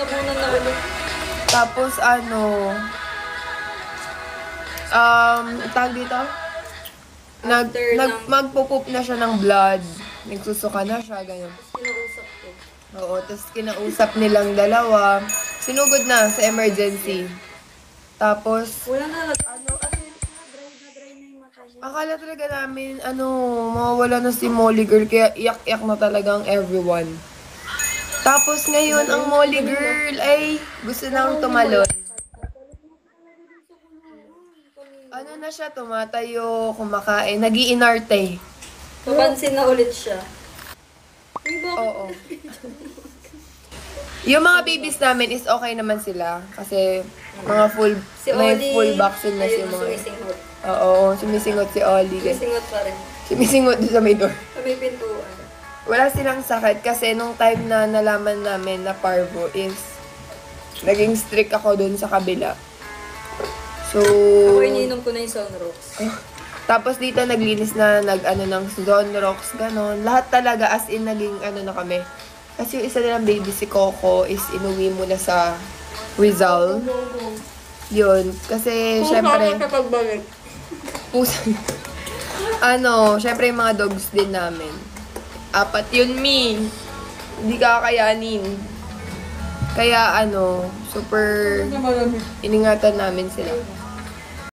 tinabunan na ulit. Tapos tawag dito? Magpupup na siya ng blood. Nagsusuka na siya, ganyan. Tapos kinausap ko. Oo, tapos kinausap nilang dalawa. Sinugod na sa emergency. Tapos, Wala na dry na yung mata niya. akala talaga namin, mawawala na si Molly Girl, kaya iyak-iyak na talagang everyone. Tapos ngayon, ang Molly Girl ay gusto nang tumalon. Ano na siya, tumatayo, kumakain, nag-iinarte. Papansin na ulit siya. Uy, bakit? Oo. Yung mga babies namin is okay naman sila. Kasi mga may full vaccine na si ayun, mga. sumisingot. Oo, sumisingot si Oli. Sumisingot pa rin. Sumisingot doon sa may door. Sa may pintuan. Wala silang sakit kasi nung time na nalaman namin na parvo is naging strict ako doon sa kabila. So, Ako iniinom ko na yung Sunrocks. tapos dito naglinis na, ng Zonrox, ganon. Lahat talaga as in naging na kami. Kasi yung isa nilang baby si Coco is inuwi mo na sa Rizal. Yun. Kasi syempre, pagbalik. pusa. Syempre yung mga dogs din namin. 4 yun, Mi. Hindi kakayanin. Kaya super iningatan namin sila.